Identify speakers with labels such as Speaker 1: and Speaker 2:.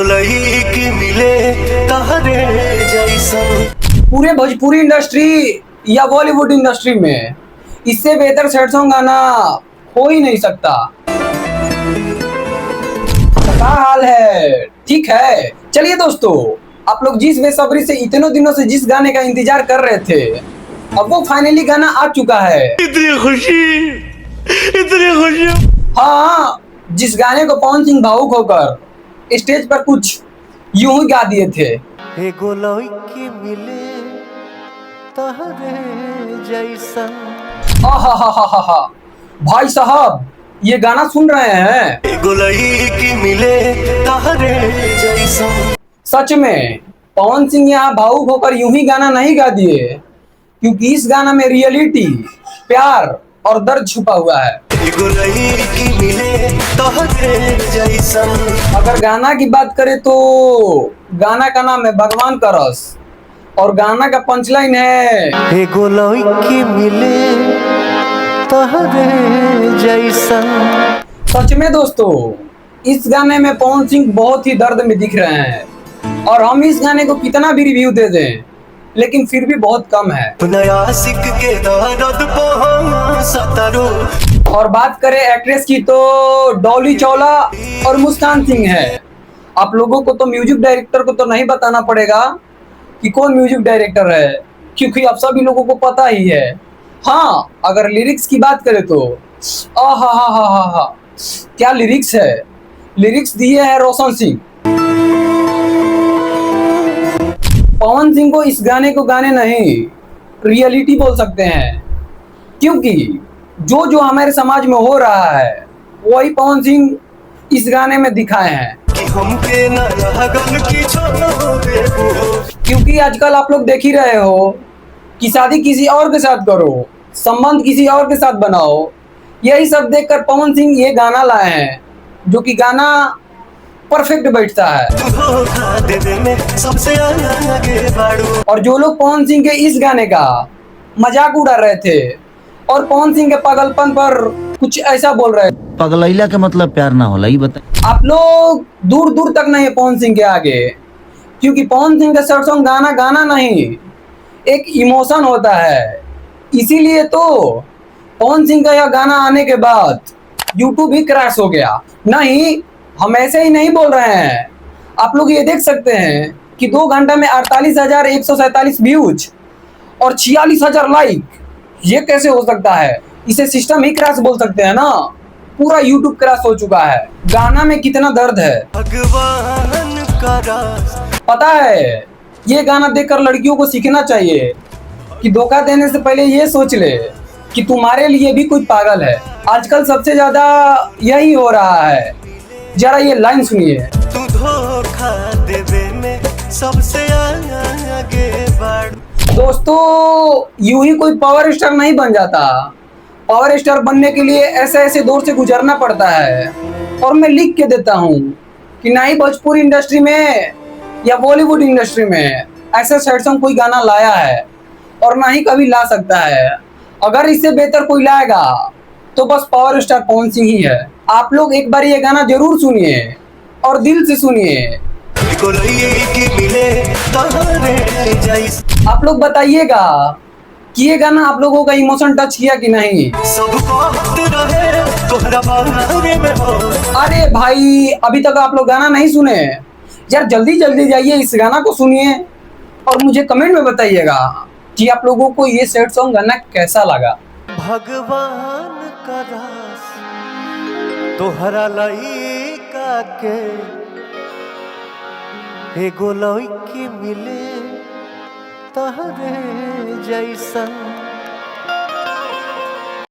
Speaker 1: गोलई की मिले तहरे जैसन।
Speaker 2: पूरे भोजपुरी इंडस्ट्री या बॉलीवुड इंडस्ट्री में इससे बेहतर सैड सॉन्ग गाना हो ही नहीं सकता। क्या हाल है? ठीक है। चलिए दोस्तों, आप लोग जिस बेसब्री से इतने दिनों से जिस गाने का इंतजार कर रहे थे, अब वो फाइनली गाना आ चुका है।
Speaker 1: इतनी खुशी, इतनी खुशी।
Speaker 2: हाँ, जिस गाने को पवन सिंह भावुक होकर स्टेज पर कुछ यूं ही गा दिए थे।
Speaker 1: हे गोलई की मिले तहरे जैसन।
Speaker 2: आहा, भाई साहब, ये गाना सुन रहे हैं?
Speaker 1: गोलई की मिले तहरे जैसन।
Speaker 2: सच में पवन सिंह यहाँ भावुक होकर यूं ही गाना नहीं गा दिए, क्योंकि इस गाना में रियलिटी, प्यार और दर्द छुपा हुआ है।
Speaker 1: गोलई की मिले तहरे जैसन।
Speaker 2: अगर गाना की बात करें तो गाना का नाम है भगवान का रस, और गाना का पंचलाइन है,
Speaker 1: हे गोलई की मिले तहरे जैसन।
Speaker 2: सच में दोस्तों, इस गाने में पवन सिंह बहुत ही दर्द में दिख रहे हैं, और हम इस गाने को कितना भी रिव्यू दे दें लेकिन फिर भी बहुत कम है।
Speaker 1: नया सिक के दर्द सतरो।
Speaker 2: और बात करें एक्ट्रेस की तो डॉली चावला और मुस्कान सिंह है। आप लोगों को तो म्यूजिक डायरेक्टर को तो नहीं बताना पड़ेगा कि कौन म्यूजिक डायरेक्टर है, क्योंकि आप सभी लोगों को पता ही है। हाँ, अगर लिरिक्स की बात करें तो हा, क्या लिरिक्स है! लिरिक्स दिए हैं रोशन सिंह। पवन सिंह को इस गाने को गाने नहीं, रियलिटी बोल सकते हैं, क्योंकि जो जो हमारे समाज में हो रहा है वही पवन सिंह इस गाने में दिखाए हैं।
Speaker 1: कि हमके न लगन की छोड़ो।
Speaker 2: क्योंकि आजकल आप लोग देख ही रहे हो कि शादी किसी और के साथ करो, संबंध किसी और के साथ बनाओ, यही सब देखकर पवन सिंह ये गाना लाए हैं, जो कि गाना परफेक्ट बैठता है।
Speaker 1: सबसे आगे बढ़ो।
Speaker 2: और जो लोग पवन सिंह के इस गाने का मजाक उड़ा रहे थे और पवन सिंह के पागलपन पर कुछ ऐसा बोल रहे थे,
Speaker 3: पगलैला के मतलब प्यार ना होला, ये बता।
Speaker 2: आप लोग दूर दूर तक नहीं है पवन सिंह के आगे, क्योंकि पवन सिंह का सैड सॉन्ग गाना गाना नहीं, एक इमोशन होता है। इसीलिए तो पवन सिंह का यह गाना आने के बाद यूट्यूब ही क्रैश हो गया। नहीं, हम ऐसे ही नहीं बोल रहे हैं। आप लोग ये देख सकते हैं कि 2 घंटा में 48,147 व्यूज और 46,000 लाइक। ये कैसे हो सकता है? इसे सिस्टम ही क्रैश बोल सकते हैं ना। पूरा यूट्यूब क्रैश हो चुका है। गाना में कितना दर्द है,
Speaker 1: भगवान का रास।
Speaker 2: पता है? ये गाना देखकर लड़कियों को सीखना चाहिए कि धोखा देने से पहले ये सोच ले कि तुम्हारे लिए भी कोई पागल है। आजकल सबसे ज्यादा यही हो रहा है। जरा ये लाइन सुनिए।
Speaker 1: तू धोखा देवे में सबसे आगे बढ़।
Speaker 2: दोस्तों, यूं ही कोई पावर स्टार नहीं बन जाता। पावर स्टार बनने के लिए ऐसे ऐसे दौर से गुजरना पड़ता है। और मैं लिख के देता हूँ कि ना ही भोजपुरी इंडस्ट्री में या बॉलीवुड इंडस्ट्री में ऐसा सैड सॉन्ग कोई गाना लाया है, और ना ही कभी ला सकता है। अगर इससे बेहतर कोई लाएगा तो बस पावर स्टार पवन सिंह ही है। आप लोग एक बार ये गाना जरूर सुनिए और दिल से सुनिए। आप लोग बताइएगा कि ये गाना आप लोगों का इमोशन टच किया कि नहीं। अरे भाई, अभी तक आप लोग गाना नहीं सुने यार, जल्दी जल्दी जाइए इस गाना को सुनिए और मुझे कमेंट में बताइएगा कि आप लोगों को ये सैड सॉन्ग गाना कैसा लगा।
Speaker 1: भगवान का रास तोहरा लइका के। हे गोलई की मिले तहरे जैसन।